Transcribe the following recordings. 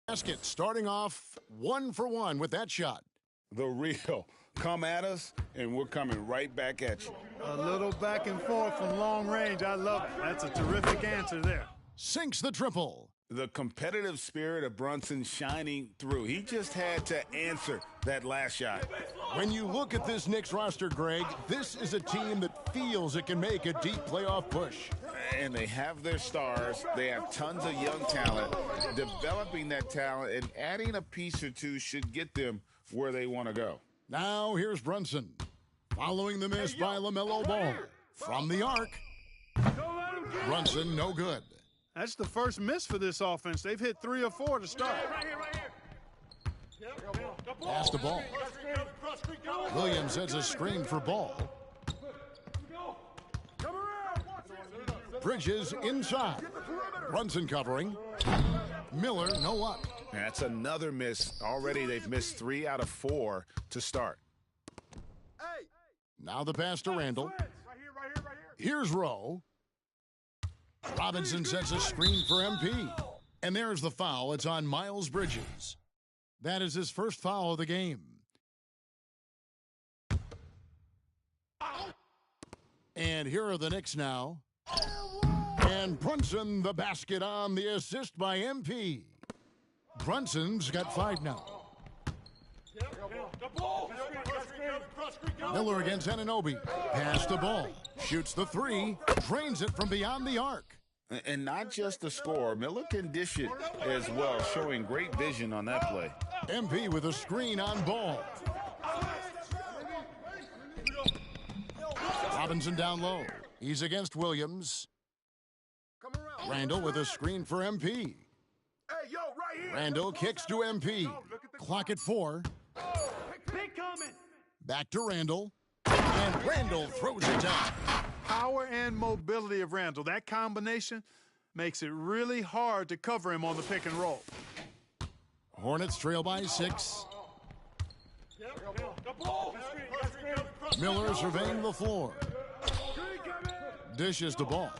Basket starting off 1 for 1 with that shot. The real. Come at us, and we're coming right back at you. A little back and forth from long range. I love it. That's a terrific answer there. Sinks the triple. The competitive spirit of Brunson shining through. He just had to answer that last shot. When you look at this Knicks roster, Greg, this is a team that feels it can make a deep playoff push. And they have their stars. They have tons of young talent. Developing that talent and adding a piece or two should get them where they want to go. Now here's Brunson. Following the miss by LaMelo Ball. From the arc. Brunson, no good. That's the first miss for this offense. They've hit 3 or 4 to start. Pass the ball. Williams has a screen for Ball. Bridges inside. Brunson covering. Miller, no up. That's another miss. Already they've missed 3 out of 4 to start. Now the pass to Randall. Here's Rowe. Robinson sets a screen for MP. And there's the foul. It's on Miles Bridges. That is his first foul of the game. And here are the Knicks now. And Brunson, the basket on the assist by MP. Brunson's got 5 now. Miller against Anunoby. Pass the ball. Shoots the 3. Drains it from beyond the arc. And not just the score. Miller can dish it as well, showing great vision on that play. MP with a screen on Ball. Robinson down low. He's against Williams. Randall with a screen for MP. Randall kicks to MP. Clock at 4. Back to Randall. And Randall throws it down. Power and mobility of Randall. That combination makes it really hard to cover him on the pick and roll. Hornets trail by 6. Miller surveying the floor. Dishes the ball.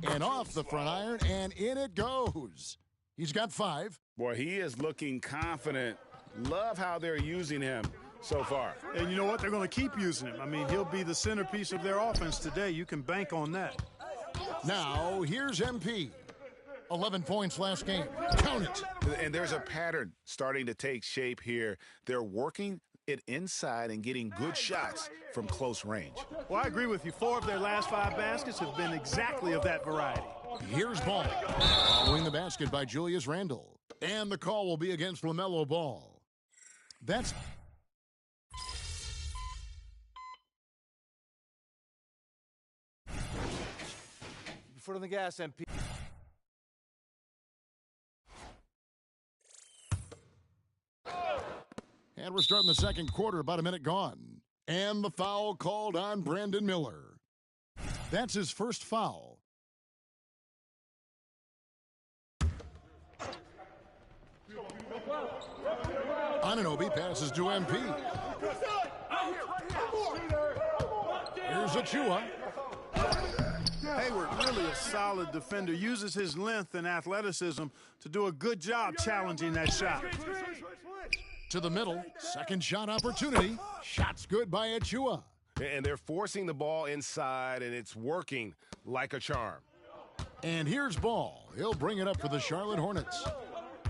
And off the front iron, and in it goes. He's got 5. Boy, he is looking confident. Love how they're using him so far. And you know what? They're going to keep using him. I mean, he'll be the centerpiece of their offense today. You can bank on that. Now, here's MP. 11 points last game. Count it. And there's a pattern starting to take shape here. They're working it inside and getting good shots from close range. Well, I agree with you. 4 of their last 5 baskets have been exactly of that variety. Here's Ball. Following the basket by Julius Randle. And the call will be against LaMelo Ball. That's... Foot on the gas, MP. And we're starting the second quarter, about a minute gone. And the foul called on Brandon Miller. That's his first foul. Anunoby passes to MP. Here's Achua. Hayward, really a solid defender, uses his length and athleticism to do a good job challenging that shot. To the middle, second shot opportunity. Shot's good by Achua. And they're forcing the ball inside, and it's working like a charm. And here's Ball. He'll bring it up for the Charlotte Hornets.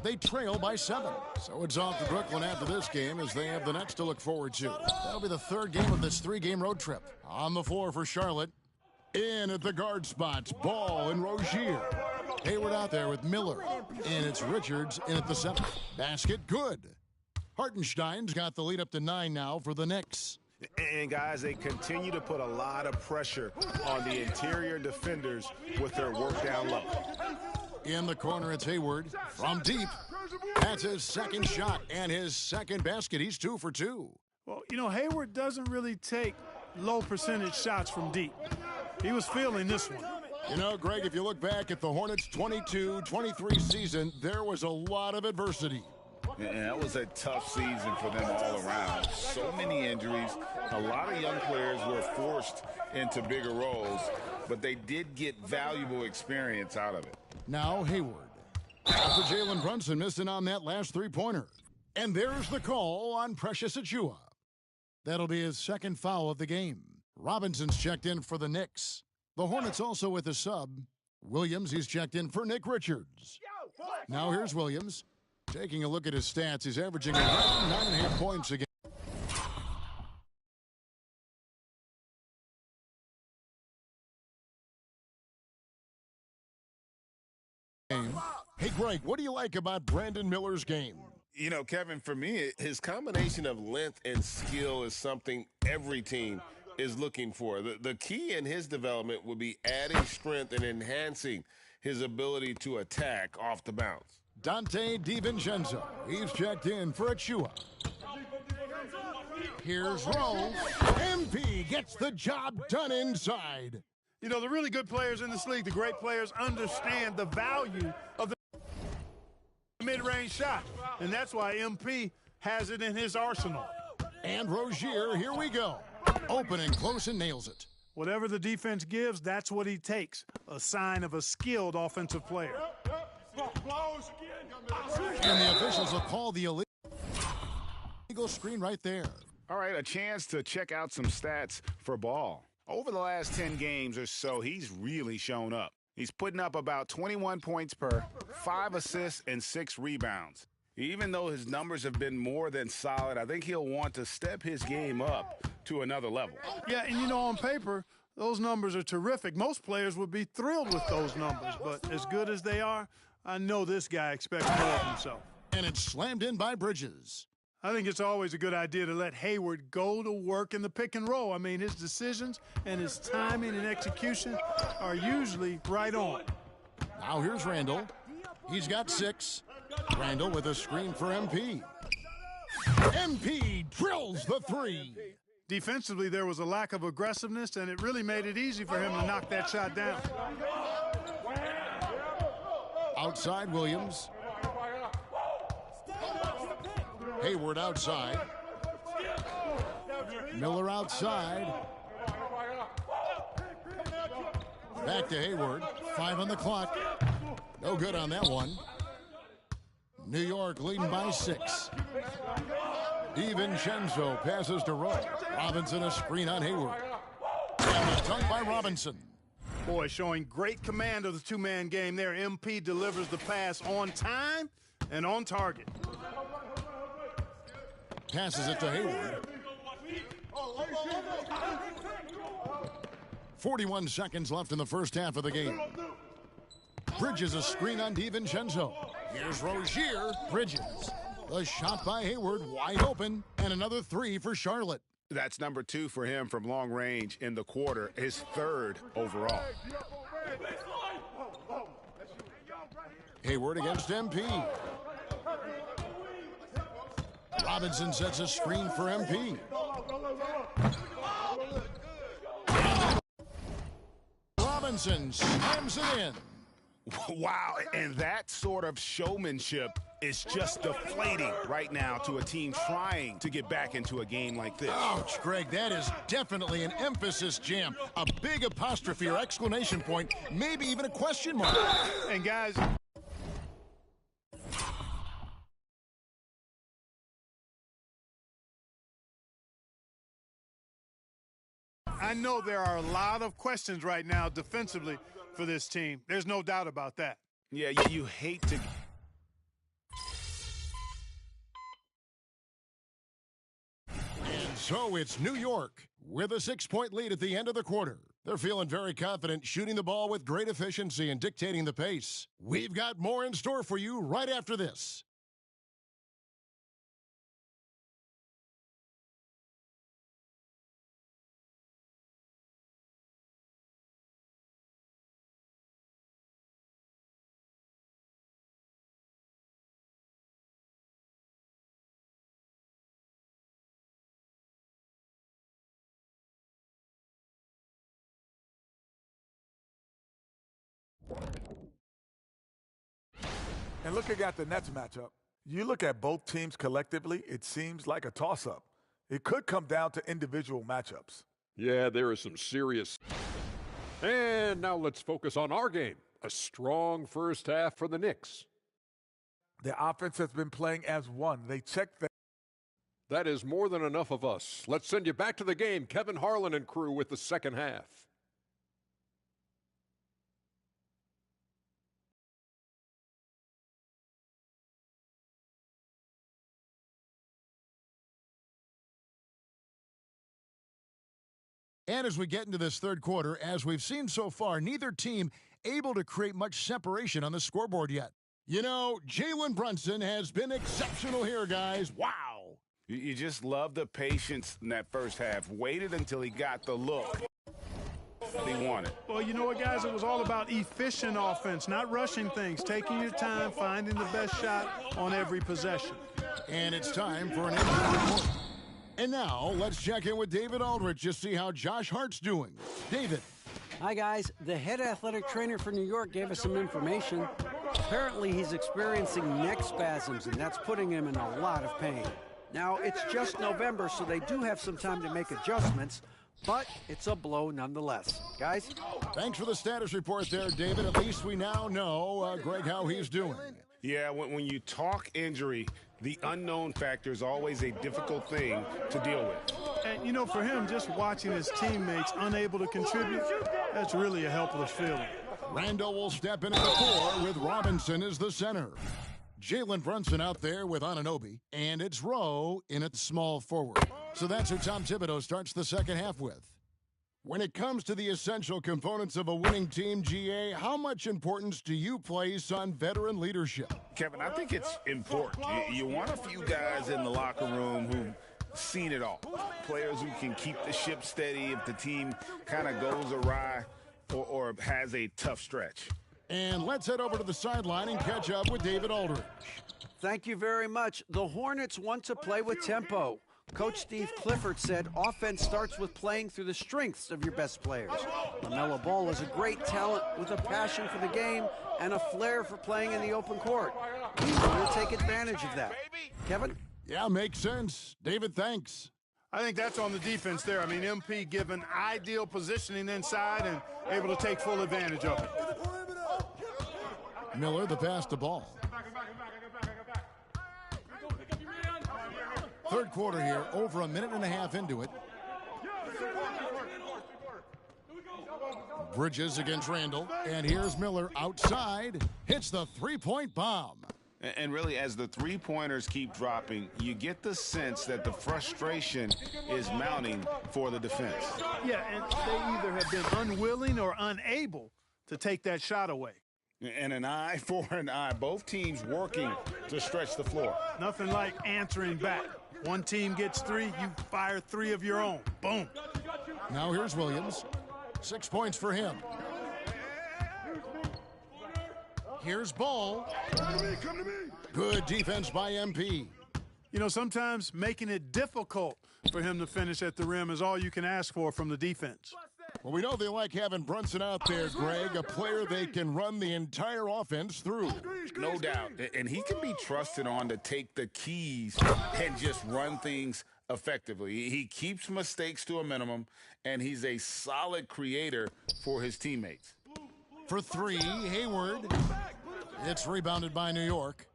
They trail by 7. So it's off to Brooklyn after this game as they have the Nets to look forward to. That'll be the 3rd game of this 3-game road trip. On the floor for Charlotte. In at the guard spots, Ball and Rozier. Hayward out there with Miller. And it's Richards in at the 7th. Basket good. Hartenstein's got the lead up to 9 now for the Knicks. And, guys, they continue to put a lot of pressure on the interior defenders with their work down low. In the corner, it's Hayward from deep. That's his second shot and his second basket. He's 2 for 2. Well, you know, Hayward doesn't really take low percentage shots from deep. He was feeling this one. You know, Greg, if you look back at the Hornets' 22-23 season, there was a lot of adversity. And that was a tough season for them all around. So many injuries. A lot of young players were forced into bigger roles, but they did get valuable experience out of it. Now Hayward. After Jalen Brunson missing on that last three-pointer. And there's the call on Precious Achiuwa. That'll be his second foul of the game. Robinson's checked in for the Knicks. The Hornets also with a sub. Williams, he's checked in for Nick Richards. Now here's Williams. Taking a look at his stats, he's averaging 9.5 points a game. Hey, Greg, what do you like about Brandon Miller's game? You know, Kevin, for me, his combination of length and skill is something every team is looking for. The key in his development would be adding strength and enhancing his ability to attack off the bounce. Dante DiVincenzo, he's checked in for Achiuwa. Here's Rose. MP gets the job done inside. You know, the really good players in this league, the great players, understand the value of the mid-range shot. And that's why MP has it in his arsenal. And Rozier, here we go. Open and close and nails it. Whatever the defense gives, that's what he takes. A sign of a skilled offensive player. And the officials will call the illegal screen right there. All right, a chance to check out some stats for Ball. Over the last 10 games or so, he's really shown up. He's putting up about 21 points per, 5 assists, and 6 rebounds. Even though his numbers have been more than solid, I think he'll want to step his game up to another level. Yeah, and you know, on paper, those numbers are terrific. Most players would be thrilled with those numbers, but as good as they are, I know this guy expects more of himself. And it's slammed in by Bridges. I think it's always a good idea to let Hayward go to work in the pick and roll. I mean, his decisions and his timing and execution are usually right on. Now here's Randall. He's got 6. Randall with a screen for MP. MP drills the 3. Defensively, there was a lack of aggressiveness, and it really made it easy for him to knock that shot down. Outside Williams. Hayward outside. Miller outside. Back to Hayward. 5 on the clock. No good on that one. New York leading by 6. DiVincenzo passes to Rose. Robinson a screen on Hayward. And a dunk by Robinson. Boy, showing great command of the two-man game there. MP delivers the pass on time and on target. Passes it to Hayward. 41 seconds left in the first half of the game. Bridges a screen on DiVincenzo. Here's Rozier. Bridges. The shot by Hayward wide open. And another 3 for Charlotte. That's number 2 for him from long range in the quarter, his 3rd overall. Hayward against MP. Robinson sets a screen for MP. Robinson slams it in. Wow, and that sort of showmanship is just deflating right now to a team trying to get back into a game like this. Ouch, Greg, that is definitely an emphasis jam. A big apostrophe or exclamation point, maybe even a question mark. And guys, I know there are a lot of questions right now defensively for this team. There's no doubt about that. Yeah, you hate to... And so it's New York with a 6-point lead at the end of the quarter. They're feeling very confident, shooting the ball with great efficiency and dictating the pace. We've got more in store for you right after this. And looking at the Nets matchup, you look at both teams collectively, it seems like a toss-up. It could come down to individual matchups. Yeah, there is some serious. And now let's focus on our game. A strong first half for the Knicks. The offense has been playing as one. They check that. That is more than enough of us. Let's send you back to the game. Kevin Harlan and crew with the second half. And as we get into this third quarter, as we've seen so far, neither team able to create much separation on the scoreboard yet. You know, Jalen Brunson has been exceptional here, guys. Wow. You just love the patience in that first half. Waited until he got the look that he wanted. Well, you know what, guys? It was all about efficient offense, not rushing things, taking your time, finding the best shot on every possession. And it's time for an injury report. And now, let's check in with David Aldrich to see how Josh Hart's doing. David. Hi, guys. The head athletic trainer for New York gave us some information. Apparently, he's experiencing neck spasms, and that's putting him in a lot of pain. Now, it's just November, so they do have some time to make adjustments, but it's a blow nonetheless. Guys? Thanks for the status report there, David. At least we now know, Greg, how he's doing. Yeah, when you talk injury, the unknown factor is always a difficult thing to deal with. And, you know, for him, just watching his teammates unable to contribute, that's really a helpless feeling. Randall will step into the four with Robinson as the center. Jalen Brunson out there with Anunoby, and it's Rowe in at small forward. So that's who Tom Thibodeau starts the second half with. When it comes to the essential components of a winning team, GA, how much importance do you place on veteran leadership? Kevin, I think it's important. You want a few guys in the locker room who've seen it all. Players who can keep the ship steady if the team kind of goes awry or has a tough stretch. And let's head over to the sideline and catch up with David Aldrich. Thank you very much. The Hornets want to play with tempo. Coach Steve Clifford said offense starts with playing through the strengths of your best players. LaMelo Ball is a great talent with a passion for the game and a flair for playing in the open court. We want to take advantage of that. Kevin? Yeah, makes sense. David, thanks. I think that's on the defense there. I mean, MP given ideal positioning inside and able to take full advantage of it. Miller, the pass to Ball. Third quarter here, over a minute and a half into it. Bridges against Randall, and here's Miller outside, hits the three-point bomb. And really, as the three-pointers keep dropping, you get the sense that the frustration is mounting for the defense. Yeah, and they either have been unwilling or unable to take that shot away. And an eye for an eye. Both teams working to stretch the floor. Nothing like answering back. One team gets three, you fire three of your own. Boom. Now here's Williams. 6 points for him. Here's Ball. Good defense by MP. You know, sometimes making it difficult for him to finish at the rim is all you can ask for from the defense. Well, we know they like having Brunson out there, Greg, a player they can run the entire offense through. No doubt. And he can be trusted on to take the keys and just run things effectively. He keeps mistakes to a minimum, and he's a solid creator for his teammates. For three, Hayward. It's rebounded by New York.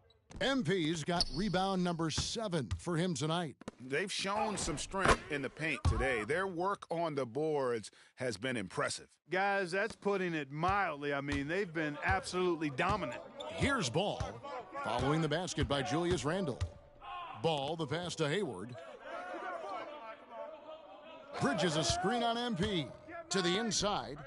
MP's got rebound number 7 for him tonight. They've shown some strength in the paint today. Their work on the boards has been impressive. Guys, that's putting it mildly. I mean, they've been absolutely dominant. Here's Ball, following the basket by Julius Randle. Ball, the pass to Hayward. Bridges a screen on MP to the inside.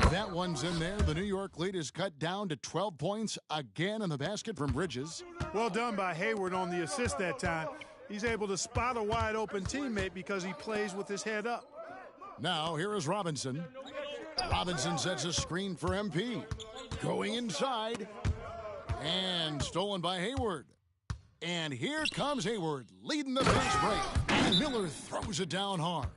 That one's in there. The New York lead is cut down to 12 points again in the basket from Bridges. Well done by Hayward on the assist that time. He's able to spot a wide open teammate because he plays with his head up. Now here is Robinson. Robinson sets a screen for MP. Going inside. And stolen by Hayward. And here comes Hayward leading the fast break. And Miller throws it down hard.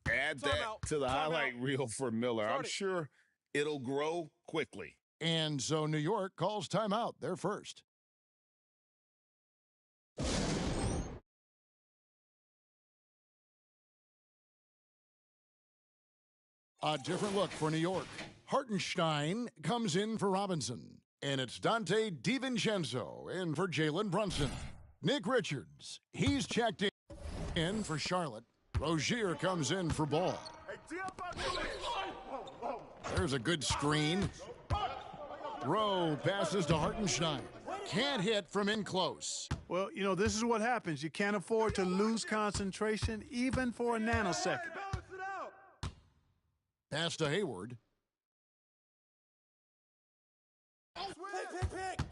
Add that to the highlight reel for Miller. I'm sure it'll grow quickly. And so New York calls timeout. They're first. A different look for New York. Hartenstein comes in for Robinson. And it's Dante DiVincenzo in for Jalen Brunson. Nick Richards, he's checked in for Charlotte. Rozier comes in for Ball. There's a good screen. Rowe passes to Hartenstein. Can't hit from in close. Well, you know, this is what happens. You can't afford to lose concentration even for a nanosecond. Pass to Hayward.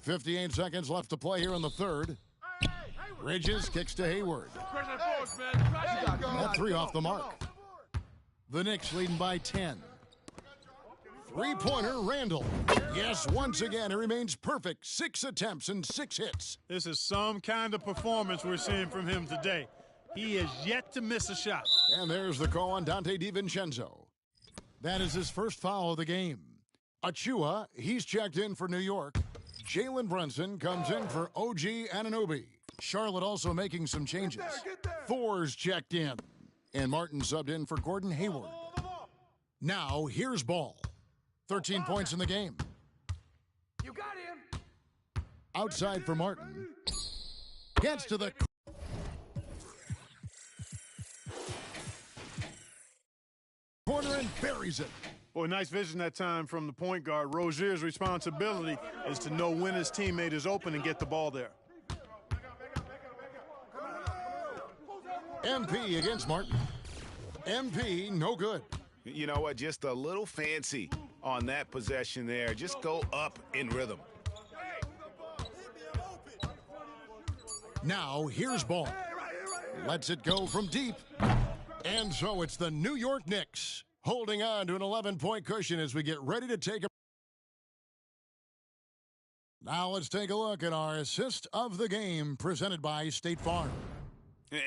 58 seconds left to play here in the third. Bridges kicks to Hayward. That three off the mark. The Knicks leading by 10. Three-pointer, Randall. Yes, once again, he remains perfect. 6 attempts and 6 hits. This is some kind of performance we're seeing from him today. He is yet to miss a shot. And there's the call on Dante DiVincenzo. That is his first foul of the game. Achua, he's checked in for New York. Jalen Brunson comes in for OG Anunoby. Charlotte also making some changes. Thor's checked in. And Martin subbed in for Gordon Hayward. Now, here's Ball. 13 points in the game. You got him. Outside for Martin. Gets to the corner and buries it. Boy, nice vision that time from the point guard. Rozier's responsibility is to know when his teammate is open and get the ball there. MP against Martin. MP, no good. You know what? Just a little fancy on that possession there. Just go up in rhythm. Now, here's Ball. Lets it go from deep. And so it's the New York Knicks holding on to an 11-point cushion as we get ready to take a... Now let's take a look at our assist of the game presented by State Farm.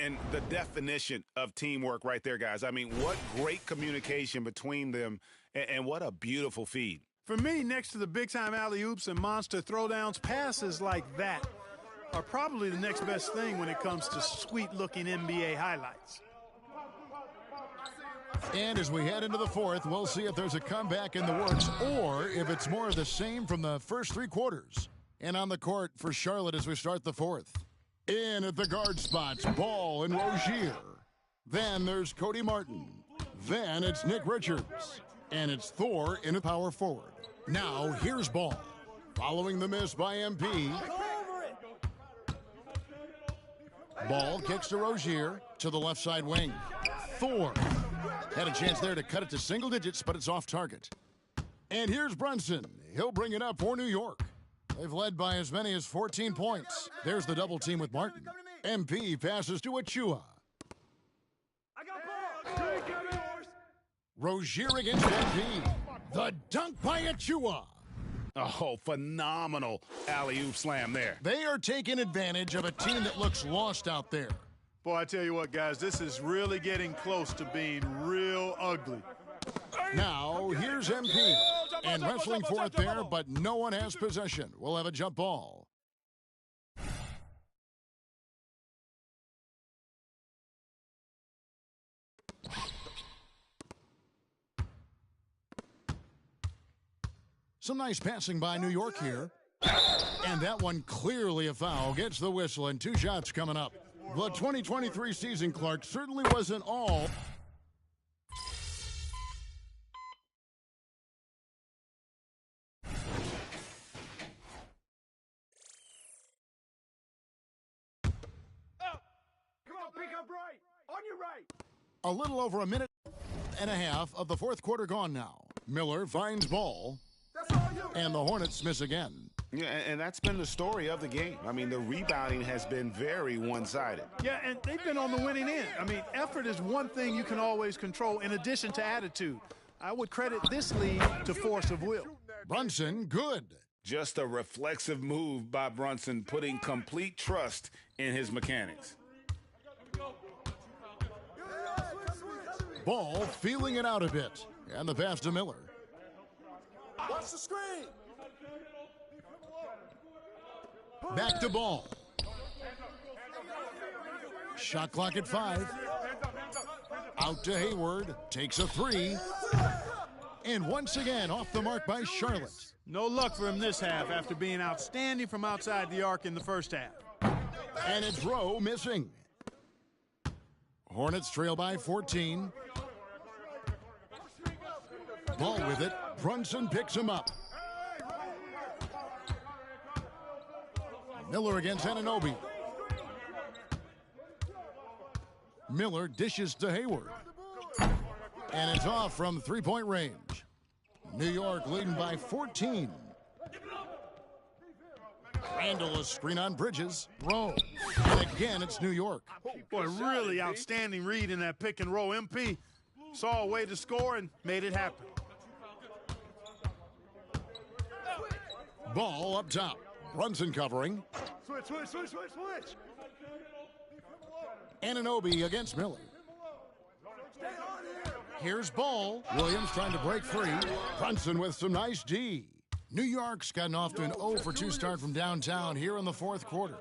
And the definition of teamwork right there, guys. I mean, what great communication between them, and what a beautiful feed. For me, next to the big-time alley-oops and monster throwdowns, passes like that are probably the next best thing when it comes to sweet-looking NBA highlights. And as we head into the fourth, we'll see if there's a comeback in the works or if it's more of the same from the first 3 quarters. And on the court for Charlotte as we start the fourth. In at the guard spots, Ball and Rozier. Then there's Cody Martin. Then it's Nick Richards. And it's Thor in a power forward. Now here's Ball. Following the miss by MP. Ball kicks to Rozier to the left side wing. Thor had a chance there to cut it to single digits, but it's off target. And here's Brunson. He'll bring it up for New York. They've led by as many as 14 points. There's the double team with Martin. MP passes to Achua. Rozier against MP. The dunk by Achua. Oh, phenomenal alley-oop slam there. They are taking advantage of a team that looks lost out there. Boy, I tell you what, guys, this is really getting close to being real ugly. Now, here's MP. And wrestling for it there, but no one has possession. We'll have a jump ball. Some nice passing by New York here. And that one clearly a foul. Gets the whistle and 2 shots coming up. The 2023 season, Clark, certainly wasn't all. A little over a minute and a half of the fourth quarter gone now. Miller finds Ball, and the Hornets miss again. Yeah, and that's been the story of the game. I mean, the rebounding has been very one-sided. Yeah, and they've been on the winning end. I mean, effort is one thing you can always control in addition to attitude. I would credit this lead to force of will. Brunson, good. Just a reflexive move by Brunson, putting complete trust in his mechanics. Ball feeling it out a bit. And the pass to Miller. Watch the screen. Back to Ball. Shot clock at 5. Out to Hayward. Takes a 3. And once again, off the mark by Charlotte. No luck for him this half after being outstanding from outside the arc in the first half. And it's Rowe missing. Hornets trail by 14. Ball with it. Brunson picks him up. Miller against Anunoby. Miller dishes to Hayward. And it's off from three-point range. New York leading by 14. Randall, a screen on Bridges. Rowe. And again, it's New York. Boy, really outstanding read in that pick and roll. MP saw a way to score and made it happen. Ball up top. Brunson covering. Switch. Anunoby against Miller. Here's Ball. Williams trying to break free. Brunson with some nice D. New York's gotten off to an 0 for 2 start from downtown here in the fourth quarter.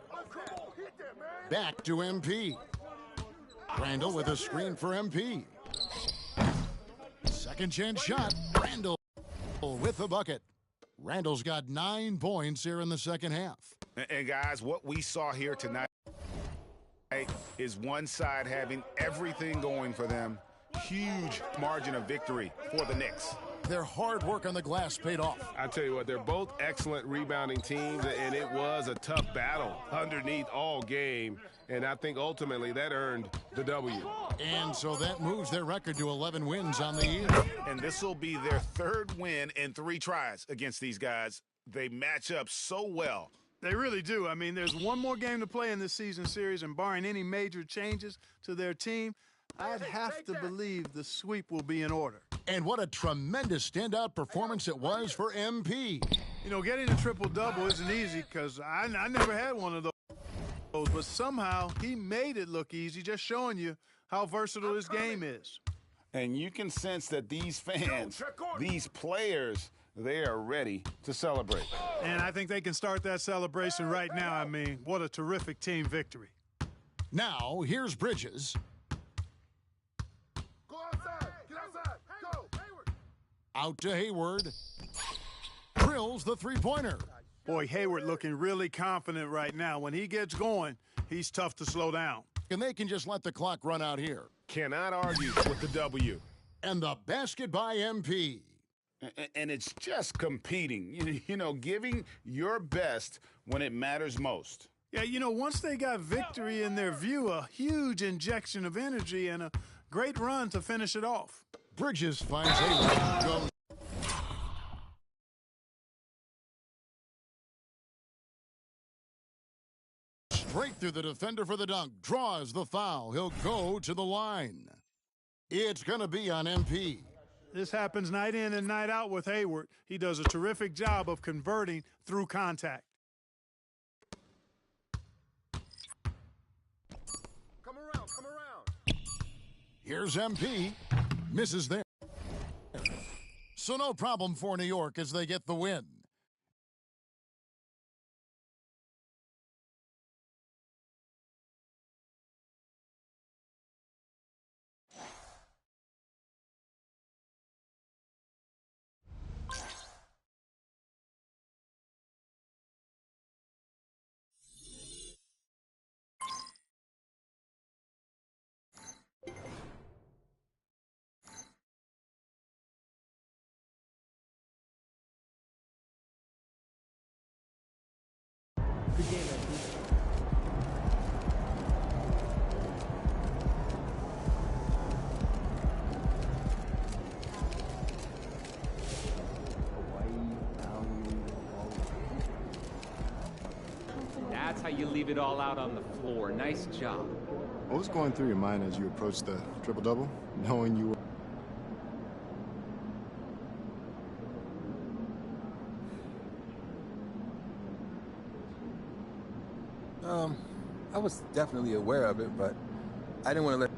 Back to MP. Randall with a screen for MP. Second chance shot. Randall with the bucket. Randall's got 9 points here in the second half. And guys, what we saw here tonight is one side having everything going for them. Huge margin of victory for the Knicks. Their hard work on the glass paid off. I tell you what, they're both excellent rebounding teams, and it was a tough battle underneath all game, and I think ultimately that earned the W. And so that moves their record to 11 wins on the year. And this will be their 3rd win in 3 tries against these guys. They match up so well. They really do. I mean, there's one more game to play in this season series, and barring any major changes to their team, I'd have to believe the sweep will be in order. And what a tremendous standout performance it was for MP. You know, getting a triple-double isn't easy because I never had one of those, but somehow he made it look easy, just showing you how versatile his game is. And you can sense that these fans, these players, they are ready to celebrate. And I think they can start that celebration right now. I mean, what a terrific team victory. Now, here's Bridges. Go outside. Get outside. Go. Hayward. Out to Hayward. Drills the three-pointer. Boy, Hayward looking really confident right now. When he gets going, he's tough to slow down. And they can just let the clock run out here. Cannot argue with the W. And the basket by MP. And it's just competing, you know, giving your best when it matters most. Yeah, you know, once they got victory in their view, a huge injection of energy and a great run to finish it off. Bridges finds Hayward. Straight through the defender for the dunk. Draws the foul. He'll go to the line. It's going to be on MP. This happens night in and night out with Hayward. He does a terrific job of converting through contact. Come around. Here's MP. Misses there. So no problem for New York as they get the win. That's how you leave it all out on the floor. Nice job. What was going through your mind as you approached the triple-double, knowing you were... I was definitely aware of it, but I didn't want to let...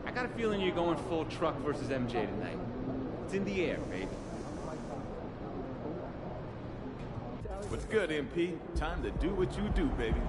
I got a feeling you're going full truck versus MJ tonight. It's in the air, baby. What's good, MP? Time to do what you do, baby.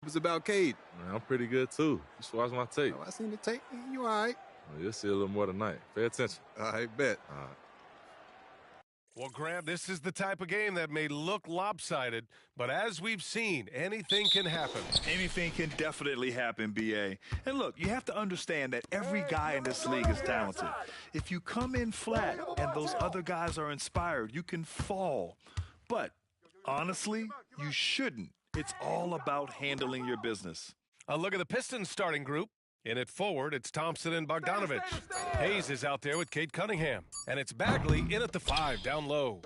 It's about Cade. Man, I'm pretty good too. You should watch my tape. Oh, I seen the tape. You all right? Well, you'll see a little more tonight. Pay attention. I bet. All right. Well, Graham, this is the type of game that may look lopsided, but as we've seen, anything can happen. Anything can definitely happen, B.A. And look, you have to understand that every guy in this league is talented. If you come in flat and those other guys are inspired, you can fall. But honestly, you shouldn't. It's all about handling your business. A look at the Pistons starting group. In it forward, it's Thompson and Bogdanovich. Hayes is out there with Cade Cunningham. And it's Bagley in at the 5 down low.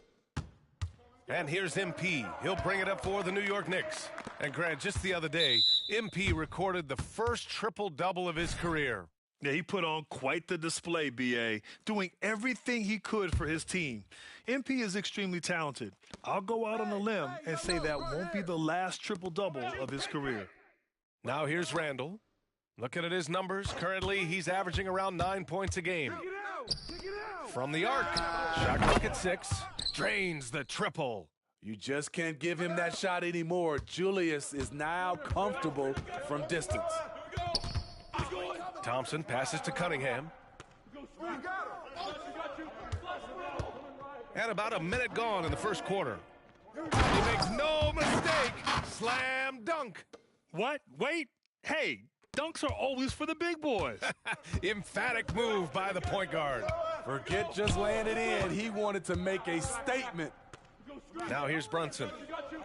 And here's MP. He'll bring it up for the New York Knicks. And Grant, just the other day, MP recorded the first triple-double of his career. Yeah, he put on quite the display, B.A., doing everything he could for his team. MP is extremely talented. I'll go out on a limb and say that won't be the last triple-double of his career. Now here's Randall. Looking at his numbers, currently he's averaging around 9 points a game. From the arc, shot clock at 6, drains the triple. You just can't give him that shot anymore. Julius is now comfortable from distance. Thompson passes to Cunningham. And about a minute gone in the first quarter. He makes no mistake. Slam dunk. What? Wait. Hey, dunks are always for the big boys. Emphatic move by the point guard. Forget just laying it in. He wanted to make a statement. Now here's Brunson.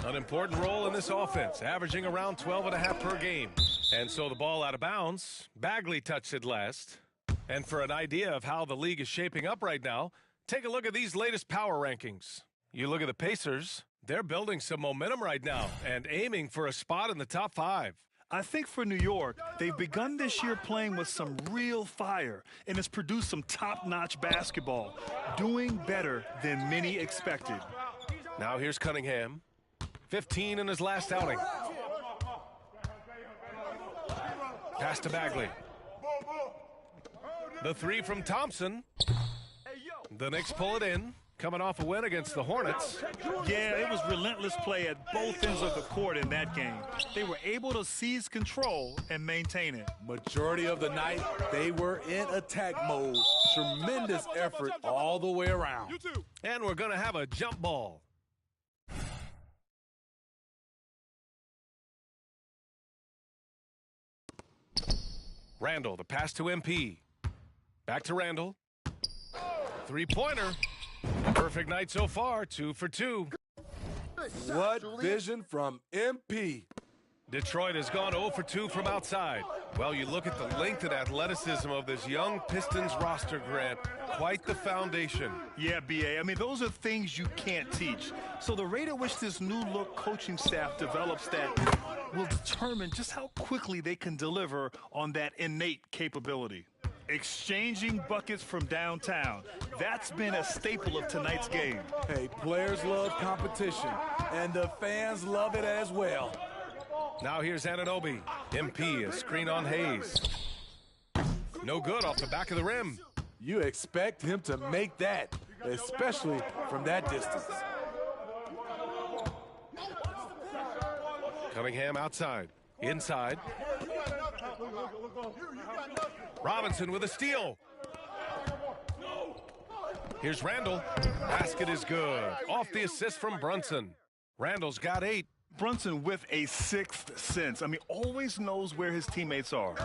An important role in this offense, averaging around 12.5 per game. And so the ball out of bounds. Bagley touched it last. And for an idea of how the league is shaping up right now, take a look at these latest power rankings. You look at the Pacers, they're building some momentum right now and aiming for a spot in the top 5. I think for New York, they've begun this year playing with some real fire, and it's produced some top-notch basketball, doing better than many expected. Now here's Cunningham, 15 in his last outing. Pass to Bagley. The 3 from Thompson. The Knicks pull it in, coming off a win against the Hornets. Yeah, it was relentless play at both ends of the court in that game. They were able to seize control and maintain it. Majority of the night, they were in attack mode. Tremendous effort all the way around. And we're going to have a jump ball. Randall, the pass to MP. Back to Randall. Three-pointer. Perfect night so far, 2 for 2. What vision from MP. Detroit has gone 0 for 2 from outside. Well, you look at the length and athleticism of this young Pistons roster, Grant. Quite the foundation. Yeah, B.A. I mean, those are things you can't teach. So the rate at which this new-look coaching staff develops that will determine just how quickly they can deliver on that innate capability. Exchanging buckets from downtown. That's been a staple of tonight's game. Hey, players love competition, and the fans love it as well. Now here's Anunoby. MP, a screen on Hayes. No good off the back of the rim. You expect him to make that, especially from that distance. Cunningham outside. Inside. Robinson with a steal. Here's Randall. Basket is good. Off the assist from Brunson. Randall's got 8. Brunson with a sixth sense. I mean, always knows where his teammates are.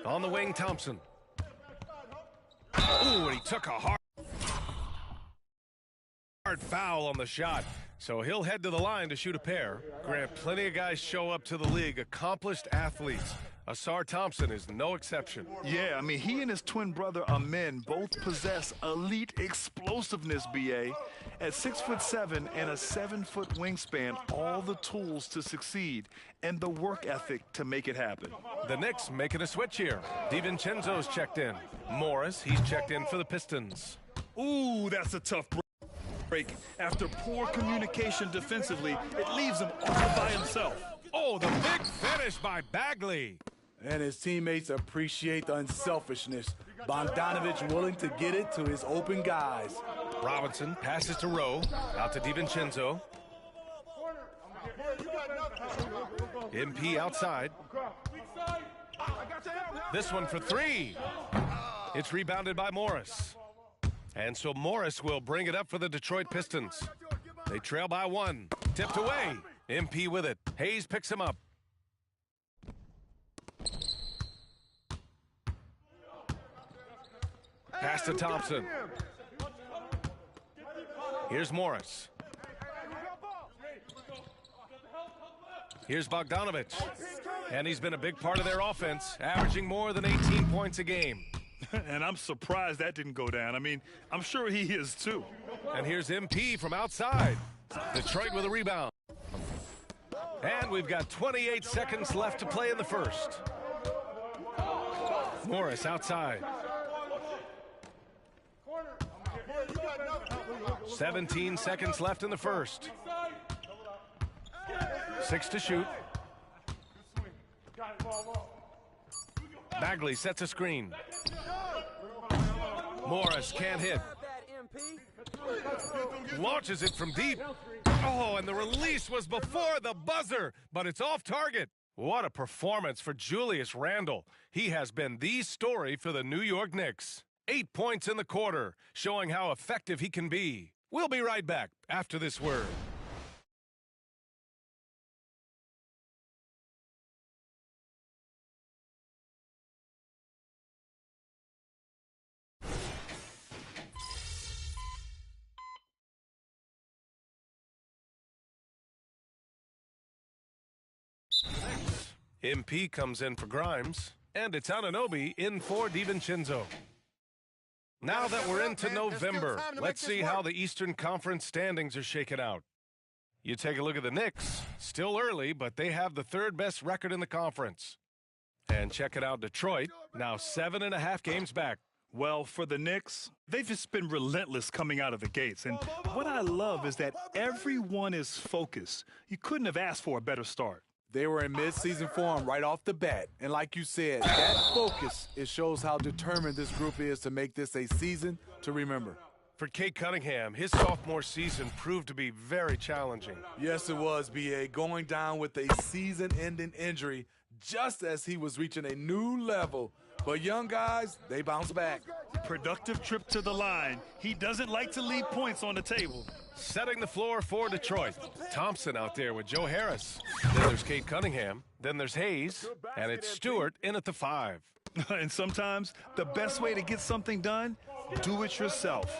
On the wing, Thompson. Ooh, and he took a hard foul on the shot. So he'll head to the line to shoot a pair. Grant, plenty of guys show up to the league, accomplished athletes. Asar Thompson is no exception. Yeah, I mean, he and his twin brother Amin both possess elite explosiveness, B.A. At 6'7" and a 7-foot wingspan, all the tools to succeed and the work ethic to make it happen. The Knicks making a switch here. DiVincenzo's checked in. Morris, he's checked in for the Pistons. Ooh, that's a tough break. After poor communication defensively, it leaves him all by himself. Oh, the big finish by Bagley. And his teammates appreciate the unselfishness. Bogdanovich willing to get it to his open guys. Robinson passes to Rowe. Out to DiVincenzo. MP outside. This one for 3. It's rebounded by Morris. And so Morris will bring it up for the Detroit Pistons. They trail by 1. Tipped away. MP with it. Hayes picks him up. Pass to Thompson. Here's Morris. Here's Bogdanovich. And he's been a big part of their offense, averaging more than 18 points a game. And I'm surprised that didn't go down. I mean, I'm sure he is too. And here's MP from outside. Detroit with a rebound. And we've got 28 seconds left to play in the first. Morris outside. 17 seconds left in the first. 6 to shoot. Bagley sets a screen. Morris can't hit. Launches it from deep. Oh, and the release was before the buzzer, but it's off target. What a performance for Julius Randle. He has been the story for the New York Knicks. 8 points in the quarter, showing how effective he can be. We'll be right back after this word. MP comes in for Grimes, and it's Anunoby in for DiVincenzo. Now that we're into November, let's see how the Eastern Conference standings are shaken out. You take a look at the Knicks, still early, but they have the 3rd best record in the conference. And check it out, Detroit, now 7.5 games back. Well, for the Knicks, they've just been relentless coming out of the gates. And what I love is that everyone is focused. You couldn't have asked for a better start. They were in mid-season form right off the bat. And like you said, that focus, it shows how determined this group is to make this a season to remember. For Cade Cunningham, his sophomore season proved to be very challenging. Yes, it was, B.A. Going down with a season-ending injury just as he was reaching a new level. But young guys, they bounce back. Productive trip to the line. He doesn't like to leave points on the table. Setting the floor for Detroit. Thompson out there with Joe Harris. Then there's Cade Cunningham. Then there's Hayes. And it's Stewart in at the 5. And sometimes the best way to get something done, do it yourself.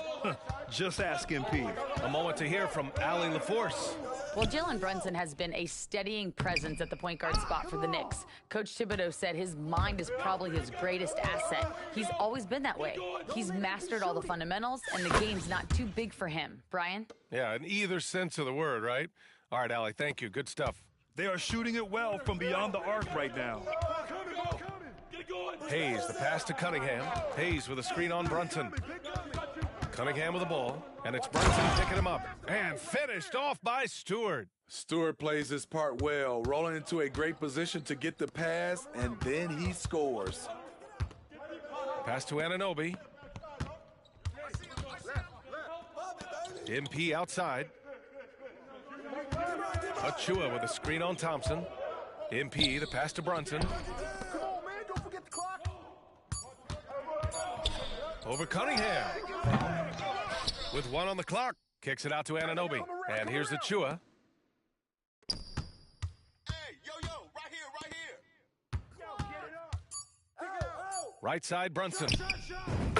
Just ask MP. A moment to hear from Allie LaForce. Well, Jalen Brunson has been a steadying presence at the point guard spot for the Knicks. Coach Thibodeau said his mind is probably his greatest asset. He's always been that way. He's mastered all the fundamentals, and the game's not too big for him. Brian? Yeah, in either sense of the word, right? All right, Allie, thank you. Good stuff. They are shooting it well from beyond the arc right now. Hayes, the pass to Cunningham. Hayes with a screen on Brunson. Cunningham with the ball, and it's Brunson picking him up. And finished off by Stewart. Stewart plays his part well, rolling into a great position to get the pass, and then he scores. Pass to Anunoby. MP outside. Achua with a screen on Thompson. MP, the pass to Brunson. over Cunningham. With 1 on the clock, kicks it out to Anunoby. And here's the Chua. Right side, Brunson.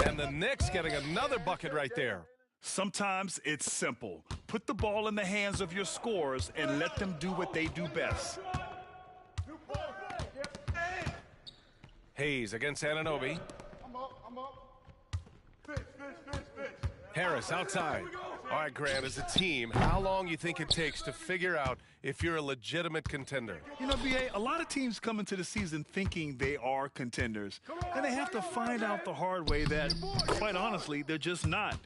And the Knicks getting another bucket right there. Sometimes it's simple. Put the ball in the hands of your scorers and let them do what they do best. Hayes against Anunoby. Harris outside. All right, Grant, as a team, how long you think it takes to figure out if you're a legitimate contender? You know, B.A., a lot of teams come into the season thinking they are contenders. And they have to find out the hard way that, quite honestly, they're just not.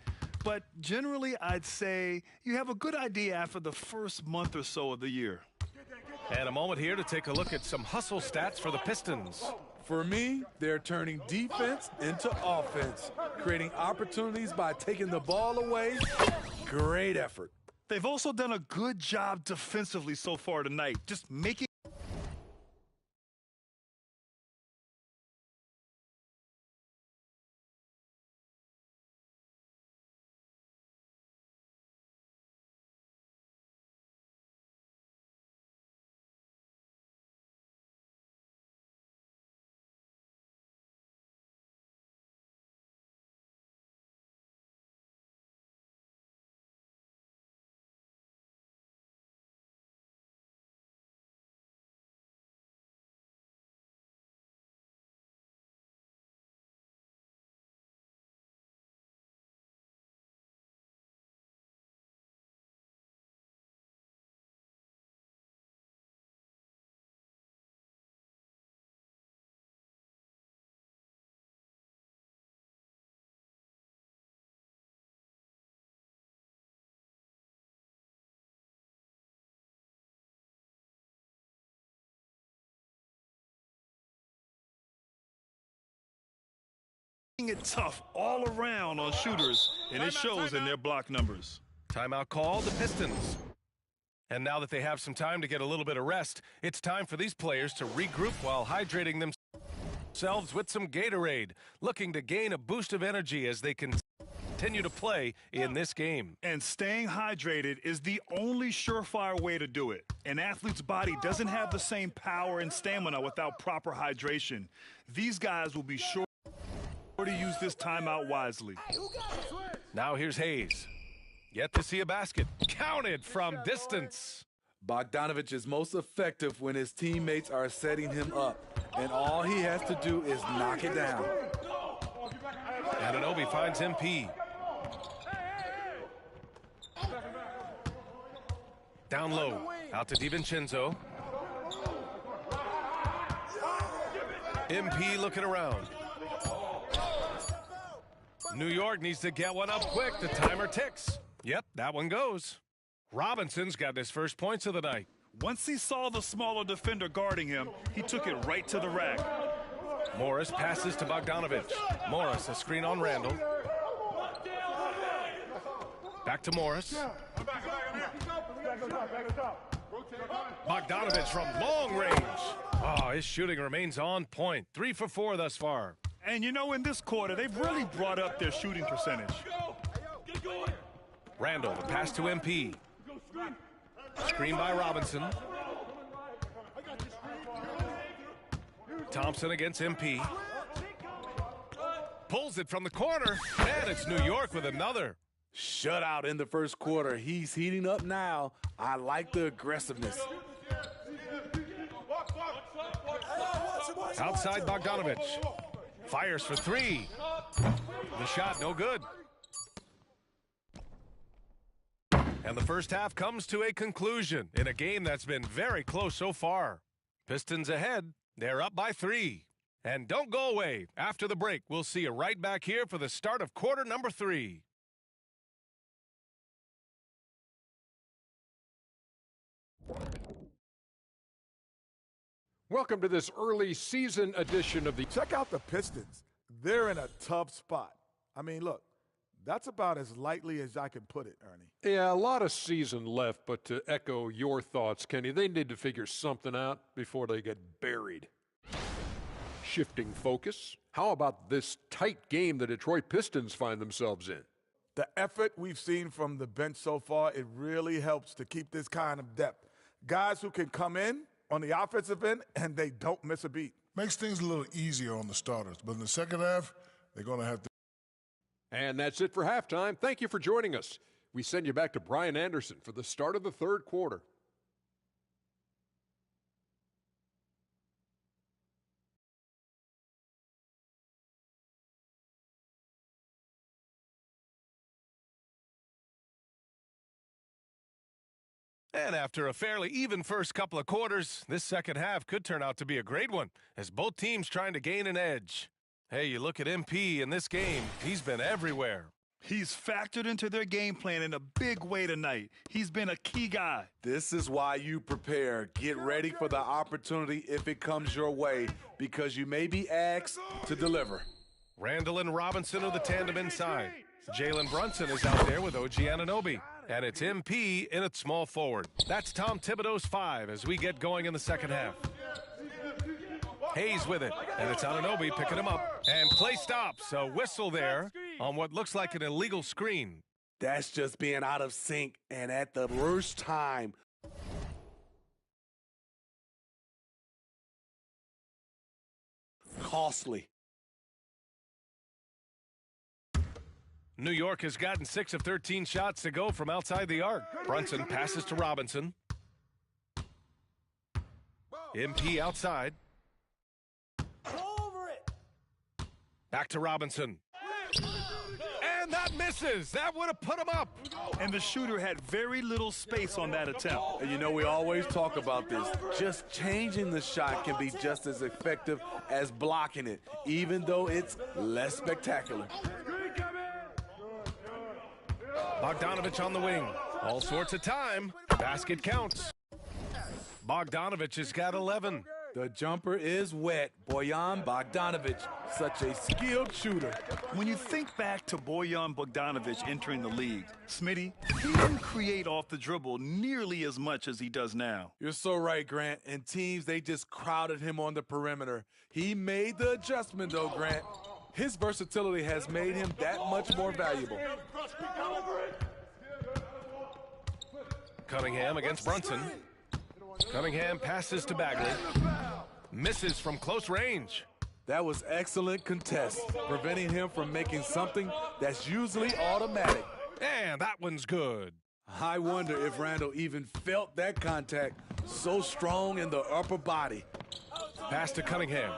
But generally, I'd say you have a good idea after the first month or so of the year. And a moment here to take a look at some hustle stats for the Pistons. For me, they're turning defense into offense, creating opportunities by taking the ball away. Great effort. They've also done a good job defensively so far tonight, just making it tough all around on shooters, and it shows in their block numbers. Timeout called, the Pistons. And now that they have some time to get a little bit of rest, it's time for these players to regroup while hydrating themselves with some Gatorade, looking to gain a boost of energy as they continue to play in this game. And staying hydrated is the only surefire way to do it. An athlete's body doesn't have the same power and stamina without proper hydration. These guys will be sure to use this timeout wisely. Now here's Hayes. Yet to see a basket. Counted from distance. Bogdanovich is most effective when his teammates are setting him up, and all he has to do is knock it down. Anunoby finds MP. Down low. Out to DiVincenzo. MP looking around. New York needs to get one up quick. The timer ticks. Yep, that one goes. Robinson's got his first points of the night. Once he saw the smaller defender guarding him, he took it right to the rack. Morris passes to Bogdanovich. Morris, a screen on Randall. Back to Morris. Bogdanovich from long range. Oh, his shooting remains on point. 3 for 4 thus far. And you know, in this quarter, they've really brought up their shooting percentage. Randall, the pass to MP. Screen by Robinson. Thompson against MP. Pulls it from the corner. And it's New York with another. Shutout in the first quarter. He's heating up now. I like the aggressiveness. Outside Bogdanovich. Fires for 3. The shot no good. And the first half comes to a conclusion in a game that's been very close so far. Pistons ahead. They're up by 3. And don't go away. After the break, we'll see you right back here for the start of quarter number 3. Welcome to this early season edition of the... Check out the Pistons. They're in a tough spot. I mean, look, that's about as lightly as I can put it, Ernie. Yeah, a lot of season left, but to echo your thoughts, Kenny, they need to figure something out before they get buried. Shifting focus, how about this tight game the Detroit Pistons find themselves in? The effort we've seen from the bench so far, it really helps to keep this kind of depth. Guys who can come in on the offensive end and they don't miss a beat. Makes things a little easier on the starters, but in the second half, they're going to have to. And that's it for halftime. Thank you for joining us. We send you back to Brian Anderson for the start of the third quarter. And after a fairly even first couple of quarters, this second half could turn out to be a great one, as both teams trying to gain an edge. Hey, you look at MP in this game, he's been everywhere. He's factored into their game plan in a big way tonight. He's been a key guy. This is why you prepare. Get ready for the opportunity if it comes your way, because you may be asked to deliver. Randall and Robinson are the tandem inside. Jalen Brunson is out there with OG Anunoby. And it's MP in at small forward. That's Tom Thibodeau's 5 as we get going in the second half. Hayes with it, and it's Anunoby picking him up. And play stops. A whistle there on what looks like an illegal screen. That's just being out of sync and at the worst time. Costly. New York has gotten 6 of 13 shots to go from outside the arc. Brunson passes to Robinson. MP outside. Back to Robinson. And that misses. That would have put him up. And the shooter had very little space on that attempt. And you know, we always talk about this. Just changing the shot can be just as effective as blocking it, even though it's less spectacular. Bogdanovich on the wing. All sorts of time. Basket counts. Bogdanovich has got 11. The jumper is wet. Bojan Bogdanovich, such a skilled shooter. When you think back to Bojan Bogdanovich entering the league, Smitty, he didn't create off the dribble nearly as much as he does now. You're so right, Grant. And teams, they just crowded him on the perimeter. He made the adjustment, though, Grant. His versatility has made him that much more valuable. Cunningham against Brunson. Cunningham passes to Bagley. Misses from close range. That was excellent contest, preventing him from making something that's usually automatic. And that one's good. I wonder if Randall even felt that contact, so strong in the upper body. Pass to Cunningham.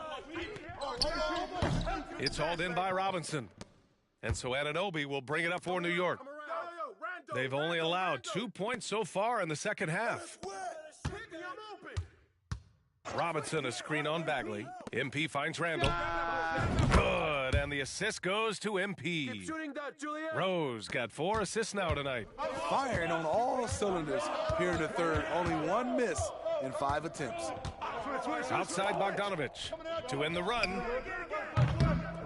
It's hauled in by Robinson. And so Anunoby will bring it up for New York. They've only allowed 2 points so far in the second half. Robinson, a screen on Bagley. MP finds Randall. Good, and the assist goes to MP. Rose got 4 assists now tonight. Firing on all cylinders here in the third. Only 1 miss in 5 attempts. Outside Bogdanovich to end the run.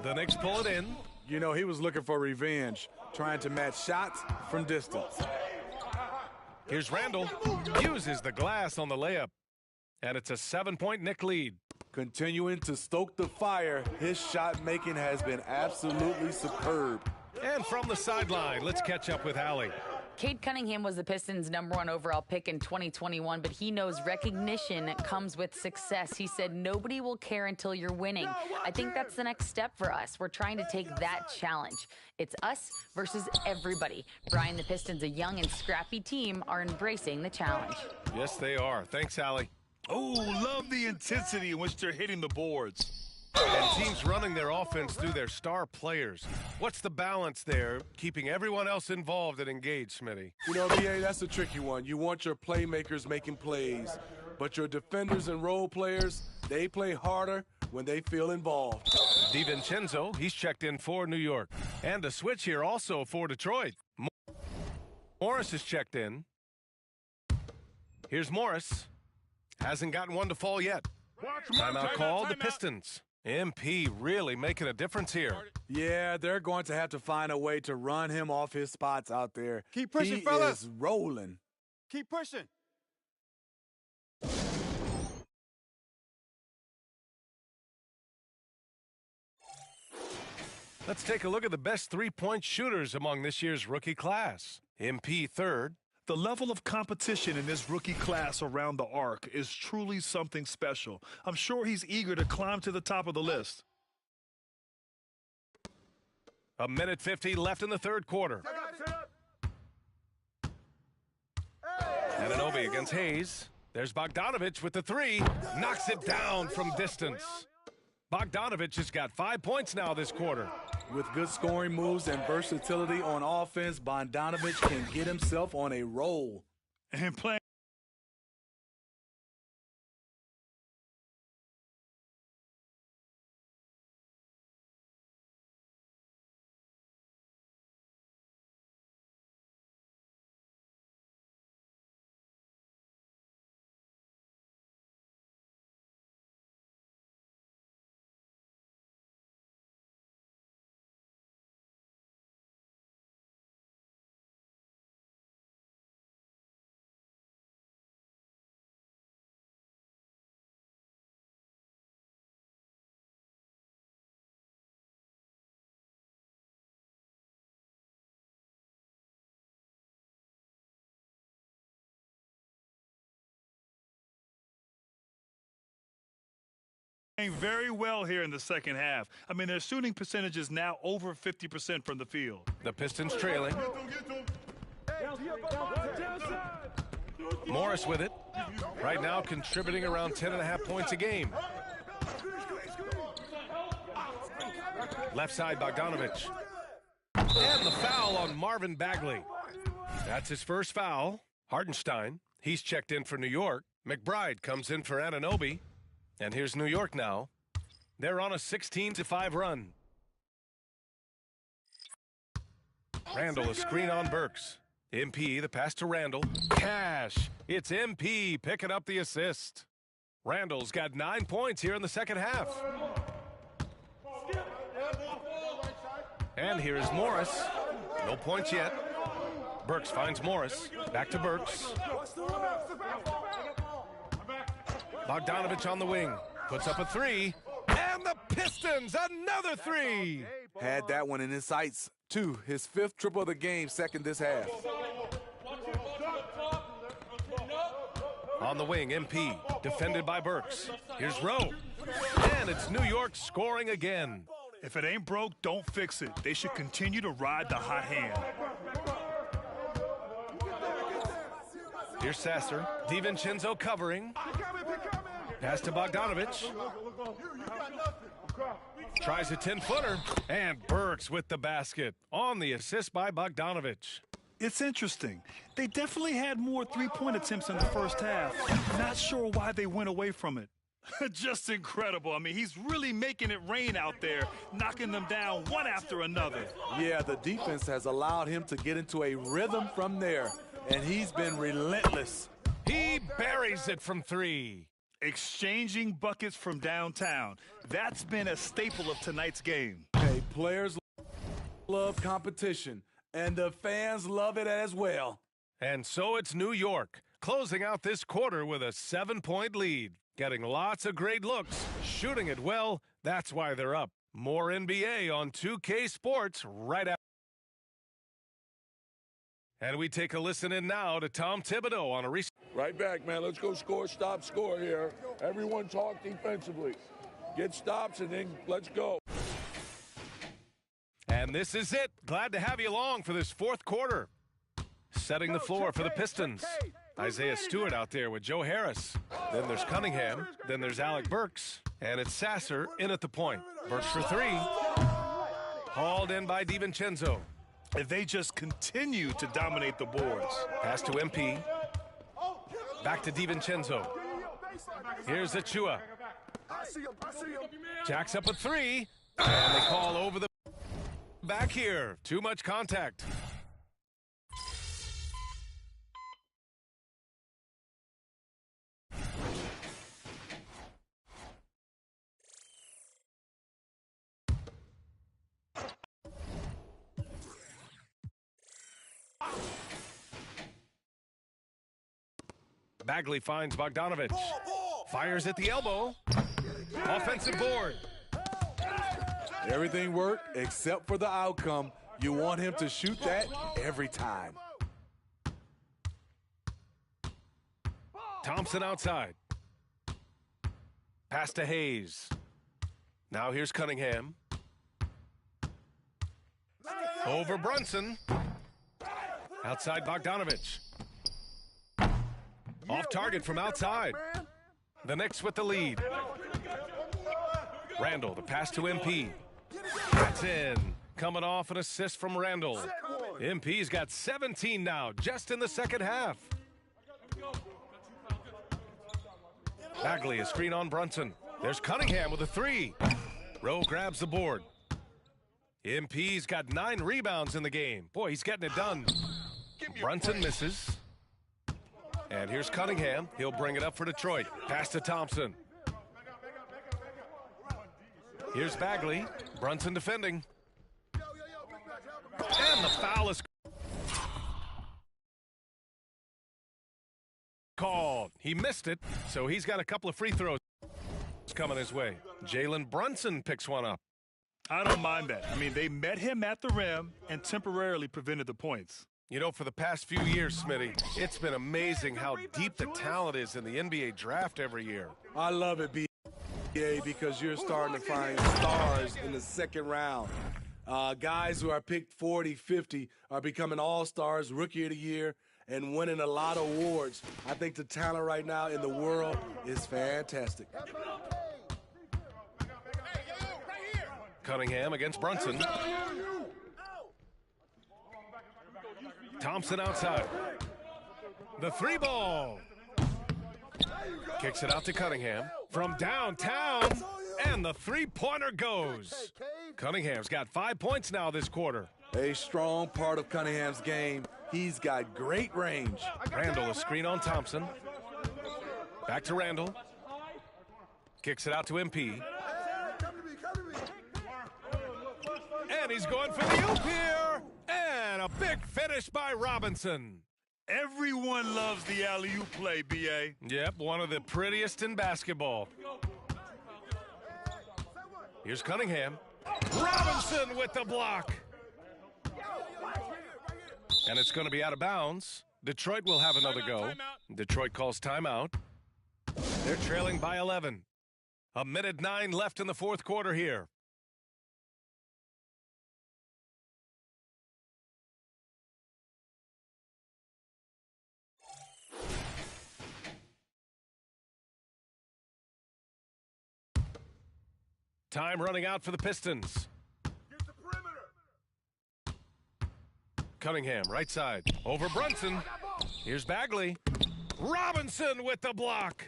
The Knicks pull it in. You know, he was looking for revenge, trying to match shots from distance. Here's Randall. Uses the glass on the layup. And it's a 7-point Knick lead. Continuing to stoke the fire, his shot making has been absolutely superb. And from the sideline, let's catch up with Allie. Cade Cunningham was the Pistons' #1 overall pick in 2021, but he knows recognition comes with success. He said, nobody will care until you're winning. I think that's the next step for us. We're trying to take that challenge. It's us versus everybody. Brian, the Pistons, a young and scrappy team, are embracing the challenge. Yes, they are. Thanks, Allie. Oh, love the intensity in which they're hitting the boards. And teams running their offense through their star players. What's the balance there, keeping everyone else involved and engaged, Smitty? You know, BA, that's a tricky one. You want your playmakers making plays, but your defenders and role players, they play harder when they feel involved. DiVincenzo, he's checked in for New York. And a switch here also for Detroit. Morris is checked in. Here's Morris. Hasn't gotten one to fall yet. Timeout called the Pistons. MP really making a difference here. Yeah, they're going to have to find a way to run him off his spots out there. Keep pushing, he fellas. Is rolling. Keep pushing. Let's take a look at the best three-point shooters among this year's rookie class. MP third. The level of competition in this rookie class around the arc is truly something special. I'm sure he's eager to climb to the top of the list. 1:50 left in the third quarter. Anunoby against Hayes. There's Bogdanovich with the three. Knocks it down from distance. Bogdanovich has got 5 points now this quarter. With good scoring moves and versatility on offense, Bogdanovich can get himself on a roll. And playing very well here in the second half. I mean, their shooting percentage is now over 50% from the field. The Pistons trailing. Morris with it. Right now contributing around 10.5 points a game. Left side Bogdanovich. And the foul on Marvin Bagley. That's his first foul. Hartenstein, he's checked in for New York. McBride comes in for Anunoby. And here's New York now. They're on a 16-5 run. Randall, a screen on Burks. MP, the pass to Randall. Cash. It's MP picking up the assist. Randall's got 9 points here in the second half. And here's Morris. No points yet. Burks finds Morris. Back to Burks. Bogdanovich on the wing. Puts up a three. And the Pistons, another three. Had that one in his sights, too. His fifth triple of the game, second this half. On the wing, MP, defended by Burks. Here's Rowe. And it's New York scoring again. If it ain't broke, don't fix it. They should continue to ride the hot hand. Here's Sasser. DiVincenzo covering. Pass to Bogdanovich. Tries a 10-footer. And Burks with the basket. On the assist by Bogdanovich. It's interesting. They definitely had more three-point attempts in the first half. Not sure why they went away from it. Just incredible. I mean, he's really making it rain out there, knocking them down one after another. Yeah, the defense has allowed him to get into a rhythm from there, and he's been relentless. He buries it from three. Exchanging buckets from downtown. That's been a staple of tonight's game. Hey, players love competition, and the fans love it as well. And so it's New York, closing out this quarter with a 7-point lead. Getting lots of great looks, shooting it well. That's why they're up. More NBA on 2K Sports right after. And we take a listen in now to Tom Thibodeau on a recent. Right back, man. Let's go score, stop, score here. Everyone talk defensively. Get stops and then let's go. And this is it. Glad to have you along for this fourth quarter. Setting the floor for the Pistons. Isaiah Stewart out there with Joe Harris. Then there's Cunningham. Then there's Alec Burks. And it's Sasser in at the point. Burks for three. Hauled in by DiVincenzo. And they just continue to dominate the boards. Pass to MP. Back to DiVincenzo. Here's Achua. Jacks up a three. And they call over the back here. Too much contact. Bagley finds Bogdanovich. Fires at the elbow. Offensive board. Everything worked except for the outcome. You want him to shoot that every time. Thompson outside. Pass to Hayes. Now here's Cunningham. Over Brunson. Outside Bogdanovich. Off target from outside. The Knicks with the lead. Randall, the pass to MP. That's in. Coming off an assist from Randall. MP's got 17 now, just in the second half. Bagley, a screen on Brunson. There's Cunningham with a three. Rowe grabs the board. MP's got 9 rebounds in the game. Boy, he's getting it done. Brunson misses. And here's Cunningham. He'll bring it up for Detroit. Pass to Thompson. Here's Bagley. Brunson defending. And the foul is called. He missed it, so he's got a couple of free throws coming his way. Jalen Brunson picks one up. I don't mind that. I mean, they met him at the rim and temporarily prevented the points. You know, for the past few years, Smitty, it's been amazing how deep the talent is in the NBA draft every year. I love it, BA, because you're starting to find stars in the second round. Guys who are picked 40, 50 are becoming all-stars, rookie of the year, and winning a lot of awards. I think the talent right now in the world is fantastic. Cunningham against Brunson. Thompson outside. The three ball. Kicks it out to Cunningham. From downtown, and the three-pointer goes. Cunningham's got 5 points now this quarter. A strong part of Cunningham's game. He's got great range. Randall, a screen on Thompson. Back to Randall. Kicks it out to MP. And he's going for the oop here. And a big finish by Robinson. Everyone loves the alley-oop play, B.A. Yep, one of the prettiest in basketball. Here's Cunningham. Robinson with the block. And it's going to be out of bounds. Detroit will have another go. Detroit calls timeout. They're trailing by 11. 1:09 left in the fourth quarter here. Time running out for the Pistons. Cunningham, right side. Over Brunson. Here's Bagley. Robinson with the block.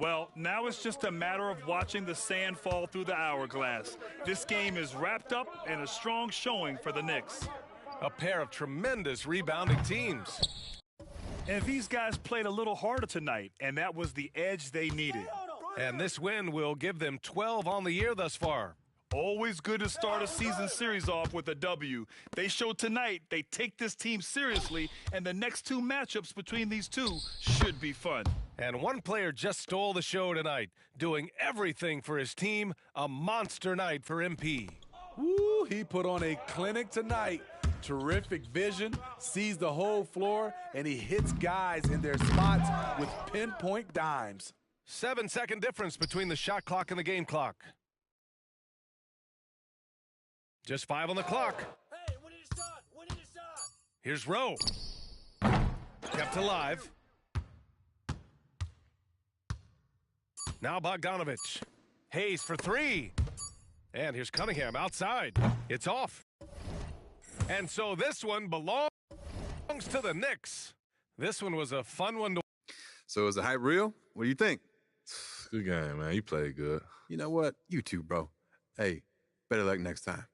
Well, now it's just a matter of watching the sand fall through the hourglass. This game is wrapped up and a strong showing for the Knicks. A pair of tremendous rebounding teams. And these guys played a little harder tonight, and that was the edge they needed. And this win will give them 12 on the year thus far. Always good to start a season series off with a W. They showed tonight they take this team seriously, and the next 2 matchups between these two should be fun. And one player just stole the show tonight, doing everything for his team. A monster night for MP. Woo, he put on a clinic tonight. Terrific vision, sees the whole floor, and he hits guys in their spots with pinpoint dimes. 7-second difference between the shot clock and the game clock. Just 5 on the clock. Hey, when did it start? When did it start? Here's Rowe. Kept alive. Now Bogdanovich. Hayes for 3. And here's Cunningham outside. It's off. And so this one belongs to the Knicks. This one was a fun one to watch. So is the hype real? What do you think? Good game, man. You played good. You know what? You too, bro. Hey, better luck next time.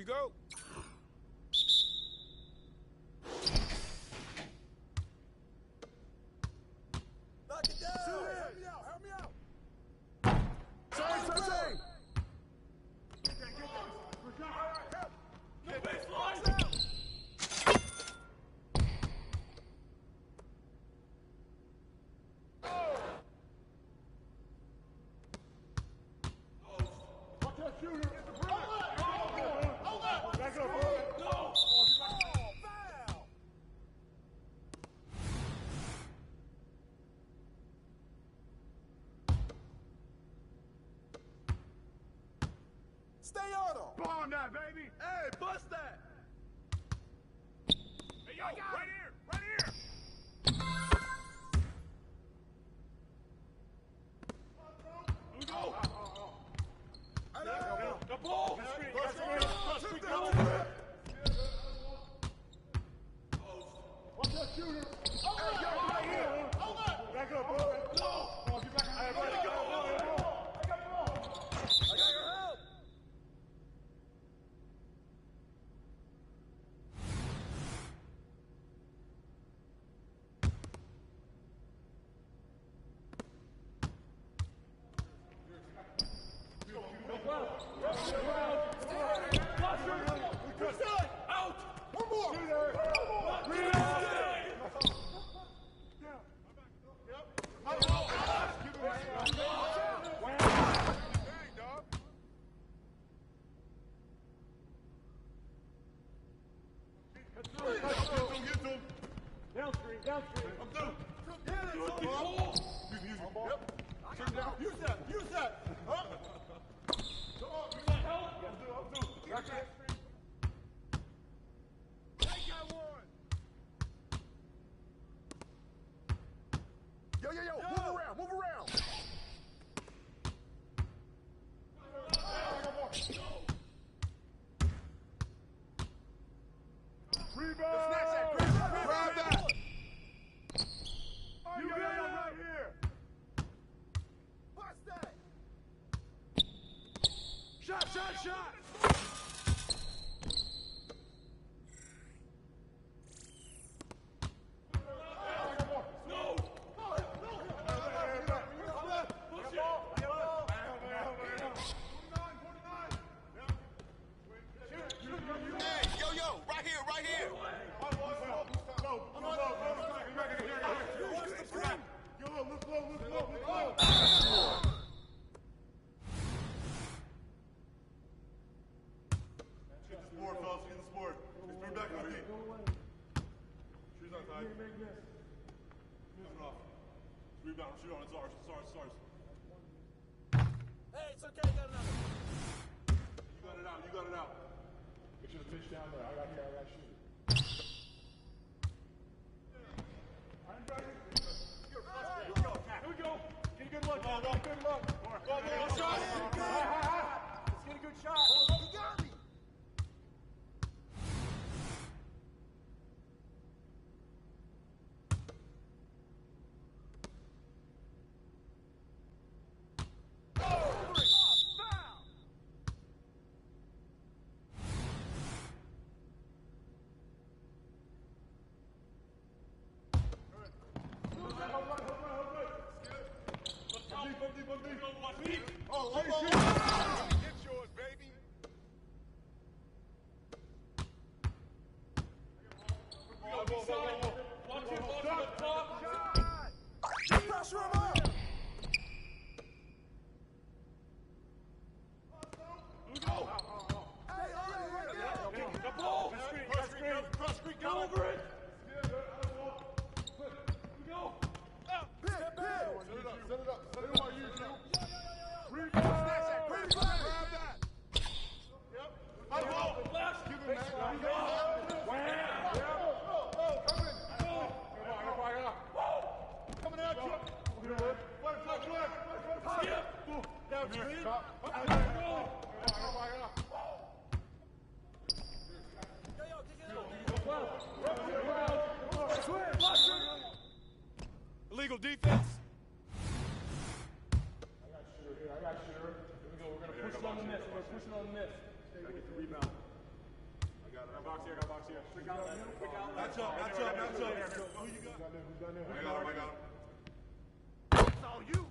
go. Knock it down. Help me out. Help me out. Say. Stay on him. Bomb that, baby. Hey, bust that. Hey, yo, right here. Right here. The ball. Watch that shooter. Hey, yo, right here. Hold that. Back up, bro. Go. Get back. Hey, let it go. I got your help. Out. One more. Downstream. I'm through. Use that. Use that. Huh? Come on. Use that help. I'm through. Back there. Take that one. Yo. Move around. Rebound. Grab that. You got it right here. Bust that. Shot. Rebound, shoot on, it's ours. Hey, it's okay, got another. You got it out. Get you the pitch down there. I got shoot. Here we go. Get a good look. Good look. Let's get a good shot. You got me. It's yours, baby. Pressure him up. Go over it. Set it up. Rebound. Grab that. Yep. Give him that. Coming at you. Match up. Who you got? I got him. It's all you.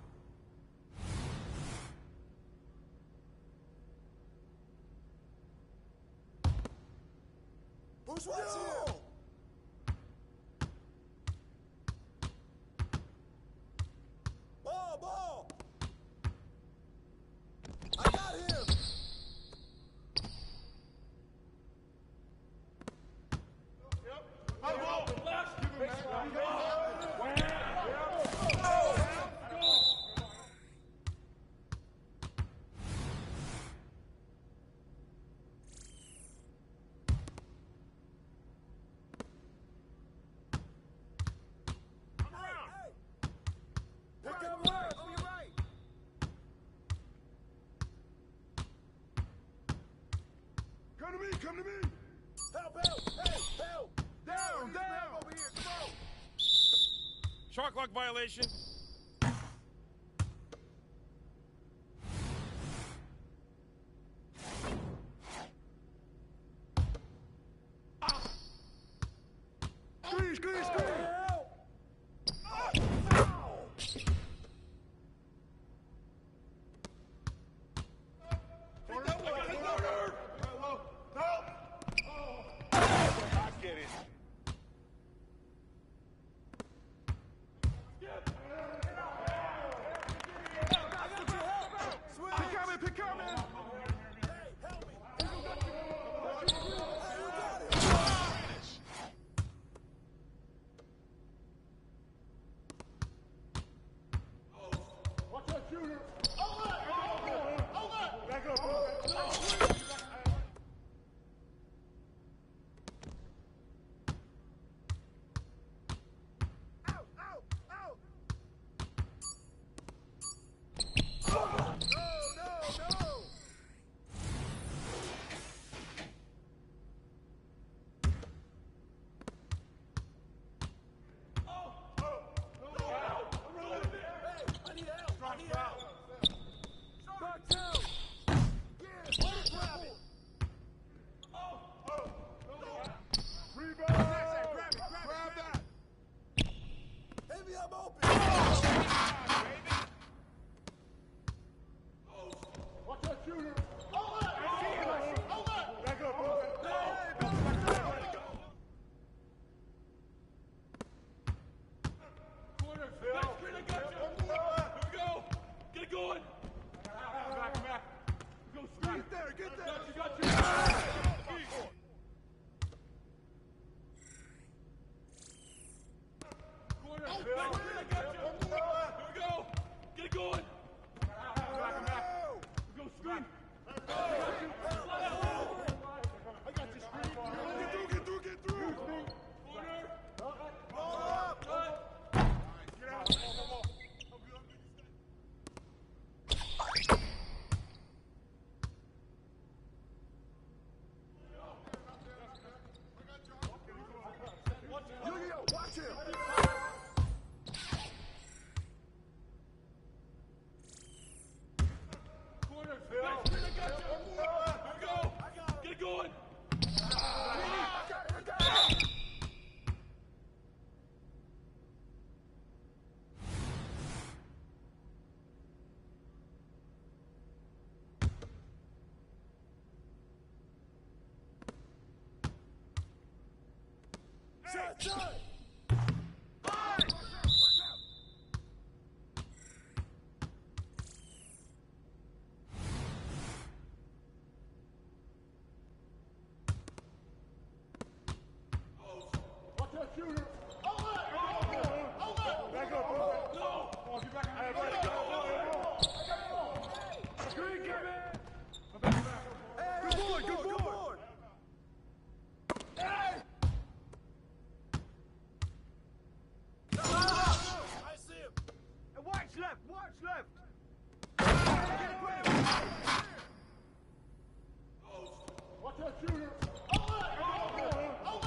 Who's right here? Ball. I got him. Come to me! Help! Down! Over here, come on! Shot clock violation. Squeeze! Shot! Watch that shooter!